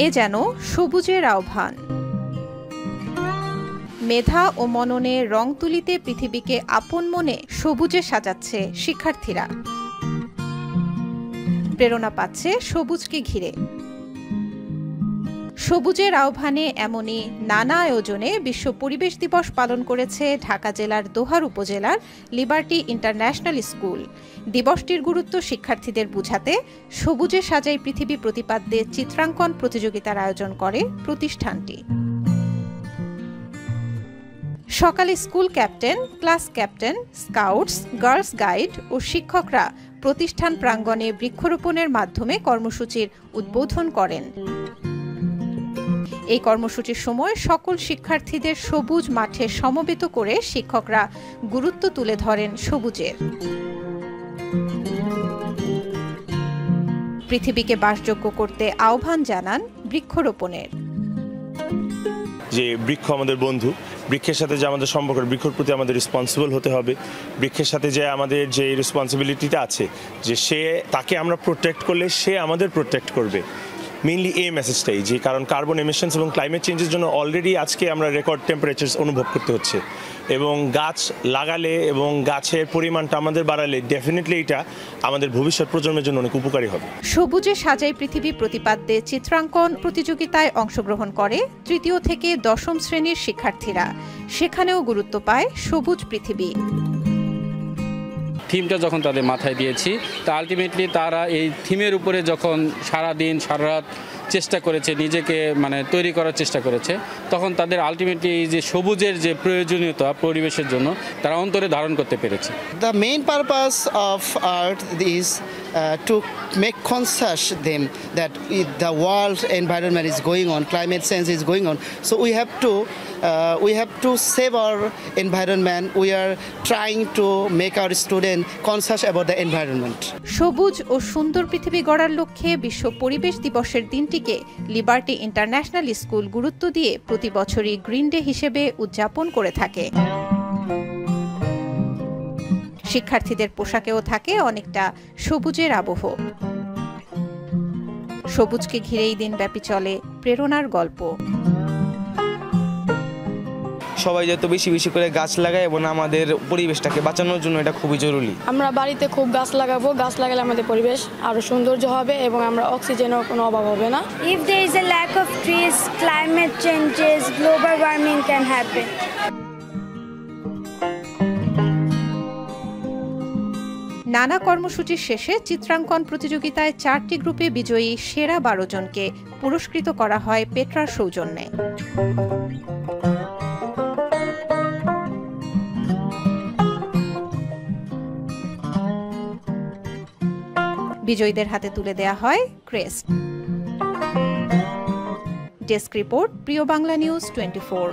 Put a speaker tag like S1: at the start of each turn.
S1: এ যেন সবুজের আহ্বান। মেধা ও মননে রং তুলিতে পৃথিবীকে আপন মনে সবুজে সাজাচ্ছে শিক্ষার্থীরা। প্রেরণা পাচ্ছে সবুজকে ঘিরে। সবুজের আহ্বানে এমনই নানা আয়োজনে বিশ্ব পরিবেশ দিবস পালন করেছে ঢাকা জেলার দোহার উপজেলার লিবার্টি ইন্টারন্যাশনাল স্কুল। দিবসটির গুরুত্ব শিক্ষার্থীদের বুঝাতে সবুজে সাজাই পৃথিবী প্রতিপাদ্যে চিত্রাঙ্কন প্রতিযোগিতার আয়োজন করে প্রতিষ্ঠানটি। সকালে school captain, class captain, scouts, girls guide ও শিক্ষকরা প্রতিষ্ঠান প্রাঙ্গণে বৃক্ষরোপণের মাধ্যমে কর্মসূচির উদ্বোধন করেন। এই কর্মসূচির সময় সকল শিক্ষার্থীদের সবুজ মাঠে সমবেত করে শিক্ষকরা গুরুত্ব তুলে ধরেন সবুজের। পৃথিবীকে বাসযোগ্য করতে আহ্বান জানান বৃক্ষরোপণের।
S2: যে বৃক্ষ আমাদের বন্ধু, বৃক্ষের সাথে যে আমাদের সম্পর্ক, বৃক্ষের প্রতি আমাদের রেসপন্সিবল হতে হবে। বৃক্ষের সাথে যে আমাদের যে রেসপন্সিবিলিটিটা আছে, যে তাকে আমরা প্রোটেক্ট করলে সে আমাদের প্রোটেক্ট করবে। মেইনলি এই মেসেজটাই, যে কারণ কার্বন এমিশনস এবং ক্লাইমেট চেঞ্জের জন্য অলরেডি আজকে আমরা রেকর্ড টেম্পারেচার অনুভব করতে হচ্ছে, এবং গাছ লাগালে এবং গাছের পরিমাণটা আমাদের বাড়ালে ডেফিনেটলি এটা আমাদের ভবিষ্যৎ প্রজন্মের জন্য অনেক উপকারী হবে।
S1: সবুজে সাজাই পৃথিবী প্রতিপাদ্যে চিত্রাঙ্কন প্রতিযোগিতায় অংশগ্রহণ করে তৃতীয় থেকে দশম শ্রেণীর শিক্ষার্থীরা। সেখানেও গুরুত্ব পায় সবুজ পৃথিবী।
S3: থিমটা যখন তাদের মাথায় দিয়েছি, তা আলটিমেটলি তারা এই থিমের উপরে যখন সারাদিন সারা রাত চেষ্টা করেছে, নিজেকে তৈরি করার চেষ্টা করেছে, তখন তাদের আলটিমেটলি এই যে সবুজের যে প্রয়োজনীয়তা পরিবেশের জন্য তারা অন্তরে ধারণ করতে পেরেছে।
S4: The main purpose of art is to make conscious them that the world environment is going on, climate change is going on. So we have to save our environment. We are trying to make our students conscious about the environment.
S1: সবুজ ও সুন্দর পৃথিবী গড়ার লক্ষ্যে বিশ্ব পরিবেশ দিবসের দিনটিকে liberty international school গুরুত্ব দিয়ে প্রতি বছরই গ্রিন ডে হিসেবে উদযাপন করে থাকে। শিক্ষার্থীদের পোশাকেও থাকে অনেকটা সবুজের আবহ। সবুজকে ঘিরেই দিনব্যাপী চলে প্রেরণার গল্প।
S5: সবাই যত বেশি বেশি করে গাছ লাগায় এবং আমাদের পরিবেশটাকে বাঁচানোর জন্য এটা খুবই জরুরি।
S6: আমরা বাড়িতে খুব গাছ লাগাবো, গাছ লাগালে আমাদের পরিবেশ আরো সৌন্দর্য হবে এবং আমরা অক্সিজেনের কোনো অভাব হবে না।
S7: If there is a lack of trees, climate changes, global warming can happen.
S1: নানা কর্মসূচির শেষে চিত্রাঙ্কন প্রতিযোগিতায় 4টি গ্রুপে বিজয়ী সেরা 12 জনকে পুরস্কৃত করা হয় পেট্রার সৌজন্যে। বিজয়ীদের হাতে তুলে দেয়া হয় ক্রেস্ট। ডেস্ক রিপোর্ট, প্রিয় বাংলা নিউজ 24।